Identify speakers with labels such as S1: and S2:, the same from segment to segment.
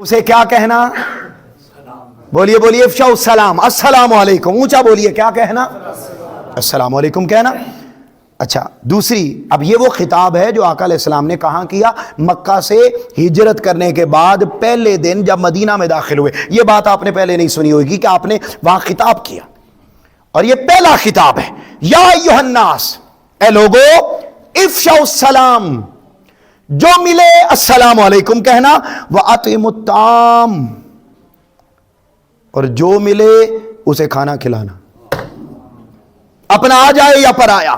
S1: اسے کیا کہنا؟ بولیے بولیے افشاء السلام، السلام علیکم، اونچا بولیے، کیا کہنا؟ السلام علیکم کہنا۔ اچھا دوسری، اب یہ وہ خطاب ہے جو آقا علیہ السلام نے کہاں کیا؟ مکہ سے ہجرت کرنے کے بعد پہلے دن جب مدینہ میں داخل ہوئے۔ یہ بات آپ نے پہلے نہیں سنی ہوگی کہ آپ نے وہاں خطاب کیا، اور یہ پہلا خطاب ہے۔ یا ایھا الناس، اے لوگو، افشاء السلام، جو ملے السلام علیکم کہنا، وَأَطْعِمُوا الطَّعَامَ، اور جو ملے اسے کھانا کھلانا، اپنا آ جائے یا پرایا،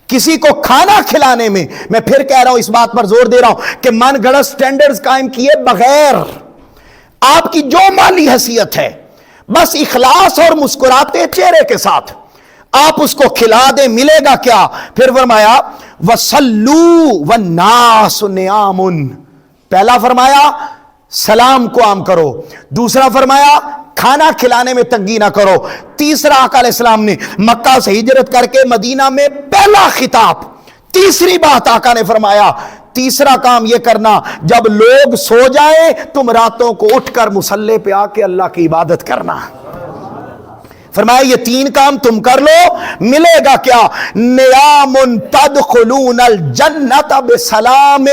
S1: کسی کو کھانا کھلانے میں، میں پھر کہہ رہا ہوں، اس بات پر زور دے رہا ہوں کہ من گڑت سٹینڈرز قائم کیے بغیر، آپ کی جو مالی حیثیت ہے، بس اخلاص اور مسکراتے چہرے کے ساتھ آپ اس کو کھلا دیں، ملے گا کیا؟ پھر فرمایا وَصَلُّوا وَالنَّاسُ نِيَامٌ، پہلا فرمایا سلام کو عام کرو، دوسرا فرمایا کھانا کھلانے میں تنگی نہ کرو، تیسرا آقا علیہ السلام نے مکہ سے ہجرت کر کے مدینہ میں پہلا خطاب، تیسری بات آقا نے فرمایا تیسرا کام یہ کرنا، جب لوگ سو جائیں تم راتوں کو اٹھ کر مصلی پہ آ کے اللہ کی عبادت کرنا۔ فرمایا یہ تین کام تم کر لو، ملے گا کیا؟ نیام تدخلون الجنت بسلام،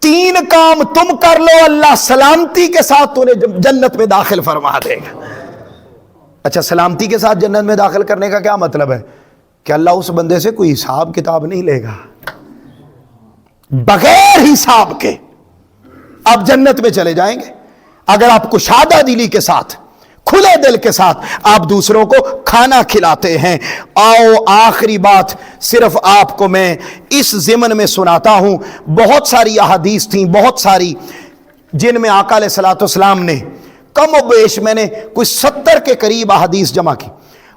S1: تین کام تم کر لو، اللہ سلامتی کے ساتھ تمہیں جنت میں داخل فرما دے گا۔ اچھا سلامتی کے ساتھ جنت میں داخل کرنے کا کیا مطلب ہے؟ کہ اللہ اس بندے سے کوئی حساب کتاب نہیں لے گا، بغیر حساب کے آپ جنت میں چلے جائیں گے اگر آپ کشادہ دلی کے ساتھ، کھلے دل کے ساتھ آپ دوسروں کو کھانا کھلاتے ہیں۔ آؤ آخری بات صرف آپ کو میں اس ضمن میں سناتا ہوں، بہت ساری احادیث تھیں، بہت ساری، جن میں آقا علیہ السلام نے کم و بیش میں نے کوئی 70 کے قریب احادیث جمع کی،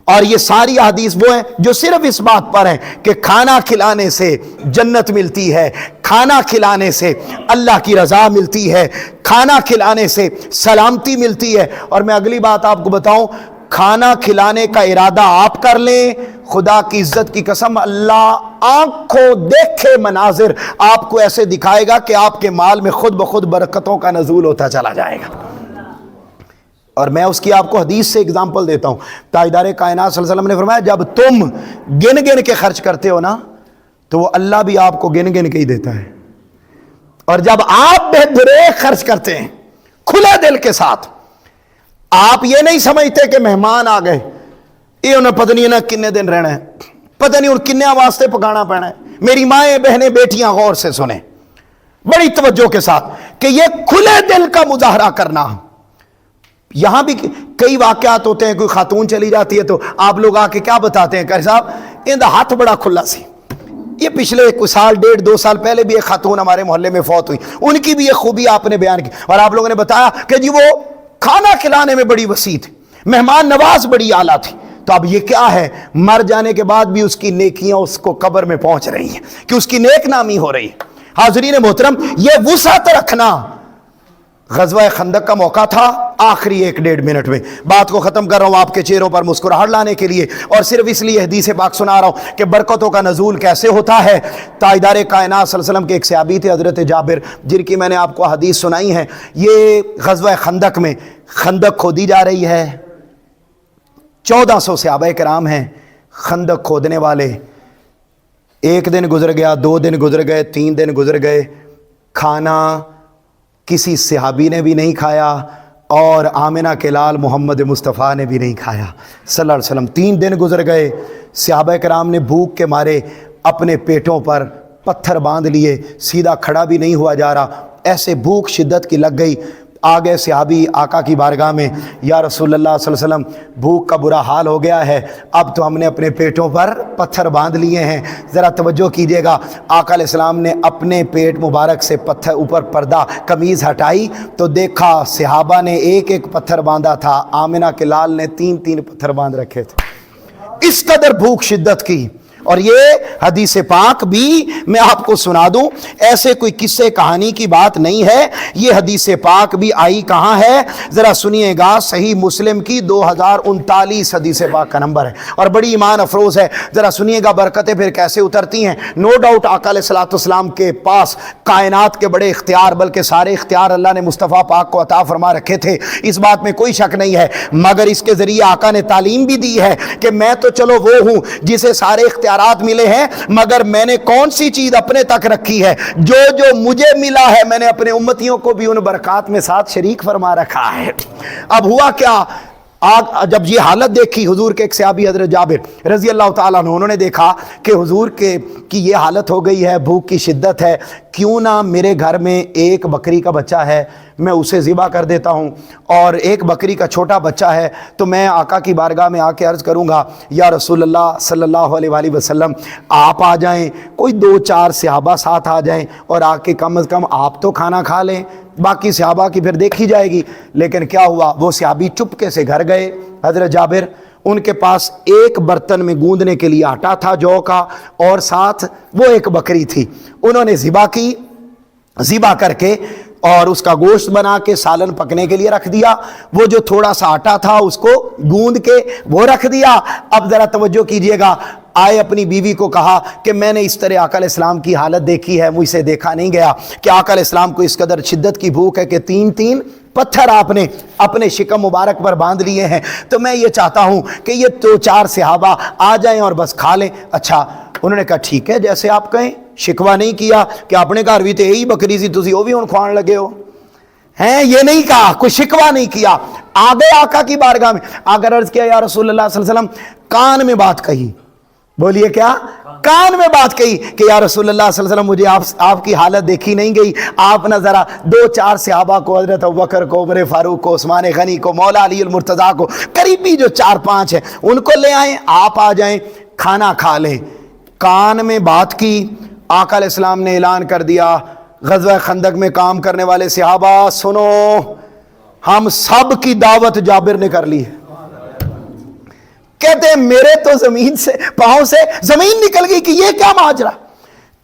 S1: اور یہ ساری احادیث وہ ہیں جو صرف اس بات پر ہیں کہ کھانا کھلانے سے جنت ملتی ہے، کھانا کھلانے سے اللہ کی رضا ملتی ہے، کھانا کھلانے سے سلامتی ملتی ہے۔ اور میں اگلی بات آپ کو بتاؤں، کھانا کھلانے کا ارادہ آپ کر لیں، خدا کی عزت کی قسم اللہ آنکھوں دیکھے مناظر آپ کو ایسے دکھائے گا کہ آپ کے مال میں خود بخود برکتوں کا نزول ہوتا چلا جائے گا۔ اور میں اس کی آپ کو حدیث سے اگزامپل دیتا ہوں، تاجدار کائنات صلی اللہ علیہ وسلم نے فرمایا جب تم گن گن کے خرچ کرتے ہو نا تو وہ اللہ بھی آپ کو گن گن کے ہی دیتا ہے، اور جب آپ بے دریغ خرچ کرتے ہیں کھلے دل کے ساتھ، آپ یہ نہیں سمجھتے کہ مہمان آ گئے، یہ انہیں پتہ نہیں نا کتنے دن رہنا ہے، پتہ نہیں ان کتنے واسطے پکانا پڑنا ہے۔ میری مائیں بہنیں بیٹیاں غور سے سنیں بڑی توجہ کے ساتھ کہ یہ کھلے دل کا مظاہرہ کرنا، یہاں بھی کئی واقعات ہوتے ہیں، کوئی خاتون چلی جاتی ہے تو آپ لوگ آ کے کیا بتاتے ہیں کہ صاحب ان دا ہاتھ بڑا کھلا سی۔ یہ پچھلے کچھ سال، 1.5-2 سال پہلے بھی ایک خاتون ہمارے محلے میں فوت ہوئی، ان کی بھی یہ خوبی آپ نے بیان کی، اور آپ لوگوں نے بتایا کہ جی وہ کھانا کھلانے میں بڑی وسیع تھی، مہمان نواز بڑی اعلیٰ تھی۔ تو اب یہ کیا ہے، مر جانے کے بعد بھی اس کی نیکیاں اس کو قبر میں پہنچ رہی ہیں کہ اس کی نیک نامی ہو رہی ہے۔ حاضرین محترم، یہ وسعت رکھنا، غزوہ خندق کا موقع تھا، آخری 1-1.5 منٹ میں بات کو ختم کر رہا ہوں آپ کے چہروں پر مسکراہٹ لانے کے لیے، اور صرف اس لیے حدیث پاک سنا رہا ہوں کہ برکتوں کا نزول کیسے ہوتا ہے۔ تاجدار کائنات صلی اللہ علیہ وسلم کے ایک صحابی تھے حضرت جابر، جن کی میں نے آپ کو حدیث سنائی ہے۔ یہ غزوہ خندق میں خندق کھودی جا رہی ہے، 1400 صحابہ کرام ہیں خندق کھودنے والے۔ ایک دن گزر گیا، 2 دن گزر گئے، 3 دن گزر گئے، کھانا کسی صحابی نے بھی نہیں کھایا، اور آمنہ کے لال محمد مصطفیٰ نے بھی نہیں کھایا صلی اللہ علیہ وسلم۔ 3 دن گزر گئے، صحابہ کرام نے بھوک کے مارے اپنے پیٹوں پر پتھر باندھ لیے، سیدھا کھڑا بھی نہیں ہوا جا رہا، ایسے بھوک شدت کی لگ گئی۔ آ گئے صحابی آقا کی بارگاہ میں، یا رسول اللہ صلی اللہ علیہ وسلم بھوک کا برا حال ہو گیا ہے، اب تو ہم نے اپنے پیٹوں پر پتھر باندھ لیے ہیں، ذرا توجہ کیجئے گا۔ آقا علیہ السلام نے اپنے پیٹ مبارک سے پتھر اوپر پردہ قمیض ہٹائی تو دیکھا صحابہ نے 1-1 پتھر باندھا تھا، آمنہ کے لال نے 3-3 پتھر باندھ رکھے تھے۔ اس قدر بھوک شدت کی، اور یہ حدیث پاک بھی میں آپ کو سنا دوں، ایسے کوئی قصے کہانی کی بات نہیں ہے، یہ حدیث پاک بھی آئی کہاں ہے، ذرا سنیے گا، صحیح مسلم کی 2039 حدیث پاک کا نمبر ہے، اور بڑی ایمان افروز ہے، ذرا سنیے گا برکتیں پھر کیسے اترتی ہیں۔ نو ڈاؤٹ آقا علیہ الصلوۃ والسلام کے پاس کائنات کے بڑے اختیار، بلکہ سارے اختیار اللہ نے مصطفیٰ پاک کو عطا فرما رکھے تھے، اس بات میں کوئی شک نہیں ہے، مگر اس کے ذریعے آقا نے تعلیم بھی دی ہے کہ میں تو چلو وہ ہوں جسے سارے اختیارات ملے ہیں، مگر میں نے کون سی چیز اپنے تک رکھی ہے، جو مجھے ملا ہے میں نے اپنے امتیوں کو بھی ان برکات میں ساتھ شریک فرما رکھا ہے۔ اب ہوا کیا، جب یہ حالت دیکھی حضور کے ایک صحابی حضرت جابر رضی اللہ تعالیٰ عنہ، انہوں نے دیکھا کہ حضور کی یہ حالت ہو گئی ہے، بھوک کی شدت ہے، کیوں نہ میرے گھر میں ایک بکری کا بچہ ہے، میں اسے ذبح کر دیتا ہوں، اور ایک بکری کا چھوٹا بچہ ہے تو میں آقا کی بارگاہ میں آ کے عرض کروں گا یا رسول اللہ صلی اللہ علیہ وآلہ وسلم آپ آ جائیں، کوئی 2-4 صحابہ ساتھ آ جائیں اور آ کے کم از کم آپ تو کھانا کھا لیں، باقی صحابہ کی پھر دیکھی جائے گی۔ لیکن کیا ہوا، وہ صحابی چپکے سے گھر گئے حضرت جابر، ان کے پاس ایک برتن میں گوندنے کے لیے آٹا تھا جو کا، اور ساتھ وہ ایک بکری تھی، انہوں نے ذبح کی، ذبح کر کے اور اس کا گوشت بنا کے سالن پکنے کے لیے رکھ دیا، وہ جو تھوڑا سا آٹا تھا اس کو گوند کے وہ رکھ دیا۔ اب ذرا توجہ کیجئے گا، آئے اپنی بیوی کو کہا کہ میں نے اس طرح آقا علیہ السلام کی حالت دیکھی ہے، مجھ سے دیکھا نہیں گیا کہ آقا علیہ السلام کو اس قدر شدت کی بھوک ہے کہ 3 پتھر آپ نے اپنے شکم مبارک پر باندھ لیے ہیں، تو میں یہ چاہتا ہوں کہ یہ 2-4 صحابہ آ جائیں اور بس کھا لیں۔ اچھا، انہوں نے کہا ٹھیک ہے جیسے آپ کہیں، شکوہ نہیں کیا کہ اپنے گھر بھی تے یہی بکری سی تسی وہ بھی ہن کھوان لگے ہو ہیں، یہ نہیں کہا، کوئی شکوہ نہیں کیا، آگے آقا کی بارگاہ میں اگر عرض کیا یا رسول اللہ صلی اللہ علیہ وسلم، کان میں بات کہی، بولیے کیا، کان میں بات کہی کہ یا رسول اللہ صلی اللہ علیہ وسلم مجھے آپ کی حالت دیکھی نہیں گئی، آپ نہ ذرا 2-4 صحابہ کو، حضرت ابوبکر کو، عمر فاروق کو، عثمان غنی کو، مولا علی المرتضیٰ کو، قریبی جو 4-5 ہیں ان کو لے آئیں، آپ آ جائیں، کھانا کھا لیں۔ کان میں بات کی، آقا علیہ السلام نے اعلان کر دیا، غزوہ خندق میں کام کرنے والے صحابہ سنو، ہم سب کی دعوت جابر نے کر لی ہے۔ کہتے ہیں میرے تو زمین سے پاؤں سے زمین نکل گئی کہ یہ کیا ماجرا۔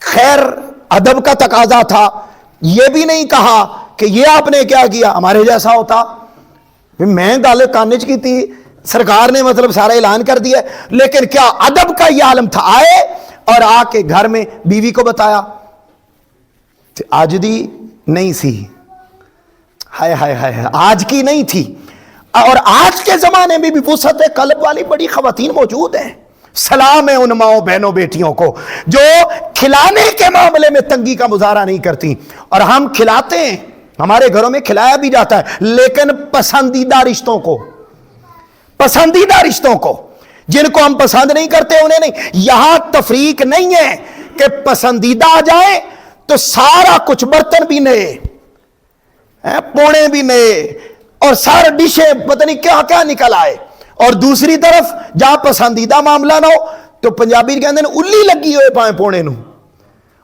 S1: خیر ادب کا تقاضا تھا، یہ بھی نہیں کہا کہ یہ آپ نے کیا کیا، ہمارے جیسا ہوتا، میں گل کانچ کی تھی، سرکار نے مطلب سارا اعلان کر دیا، لیکن کیا ادب کا یہ عالم تھا۔ آئے اور آ کے گھر میں بیوی کو بتایا، آج دی نہیں سی، ہائے ہائے ہائے، آج کی نہیں تھی، اور آج کے زمانے میں بھی وسعت قلب والی بڑی خواتین موجود ہیں۔ سلام ہے ان ماؤں بہنوں بیٹیوں کو جو کھلانے کے معاملے میں تنگی کا مظاہرہ نہیں کرتی، اور ہم کھلاتے ہیں، ہمارے گھروں میں کھلایا بھی جاتا ہے، لیکن پسندیدہ رشتوں کو، پسندیدہ رشتوں کو، جن کو ہم پسند نہیں کرتے انہیں نہیں۔ یہاں تفریق نہیں ہے کہ پسندیدہ آ جائے تو سارا کچھ، برتن بھی نئے، پونے بھی نئے، اور سارے ڈشیں پتہ نہیں کیا کیا نکل آئے، اور دوسری طرف جہاں پسندیدہ معاملہ نہ ہو تو پنجابی کہتے ہیں الی لگی ہوئے پائیں پونے نو،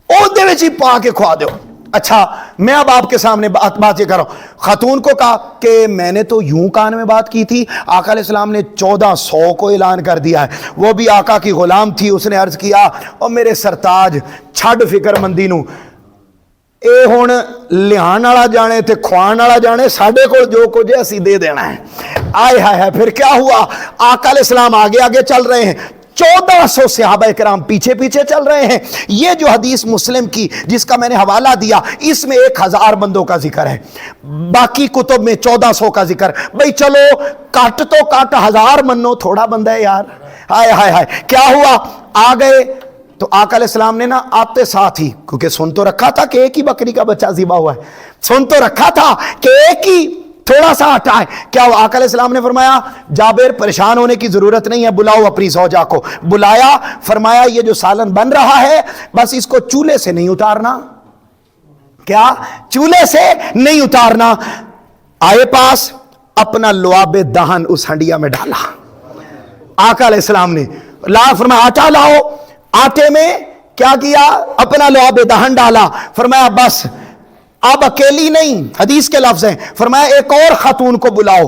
S1: او دے وچ ہی پا کے کھوا دو۔ اچھا میں اب آپ کے سامنے بات یہ کر رہا ہوں، خاتون کو کہا کہ میں نے تو یوں کان میں بات کی تھی، آقا علیہ السلام نے 1400 کو اعلان کر دیا ہے، وہ بھی آقا کی غلام تھی، اس نے عرض کیا او میرے سرتاج چھڈ فکر مندی نو، اے ہن لہان والا جانے تے کھوان والا جانے، ساڈے کول جو کچھ ہے اسی دے دینا ہے۔ آئے ہائے ہائے، پھر کیا ہوا، آقا علیہ السلام آگے آگے چل رہے ہیں، 1400 صحابہ کرام پیچھے پیچھے چل رہے ہیں۔ یہ جو حدیث مسلم کی جس کا میں نے حوالہ دیا، اس میں 1000 بندوں کا ذکر ہے، باقی کتب میں 1400 کا ذکر۔ بھئی چلو کٹ تو کٹ 1000 منو، تھوڑا بندہ ہے یار۔ ہائے ہائے ہائے، کیا ہوا، آ گئے تو آقا علیہ السلام نے نا آتے ساتھ ہی، کیونکہ سن تو رکھا تھا کہ ایک ہی بکری کا بچہ ذبح ہوا ہے، سن تو رکھا تھا کہ ایک ہی تھوڑا سا ہٹا ہے، کیا ہوا، آقا علیہ السلام نے فرمایا جابر پریشان ہونے کی ضرورت نہیں ہے، بلاؤ اپنی زوجہ کو، بلایا، فرمایا یہ جو سالن بن رہا ہے بس اس کو چولہے سے نہیں اتارنا، کیا چولہے سے نہیں اتارنا۔ آئے پاس، اپنا لعاب دہن اس ہنڈیا میں ڈالا، آقا علیہ السلام نے فرمایا آٹا لاؤ، آٹے میں کیا کیا، اپنا لعاب دہن ڈالا، فرمایا بس اب اکیلی نہیں، حدیث کے لفظ ہیں، فرمایا ایک اور خاتون کو بلاؤ،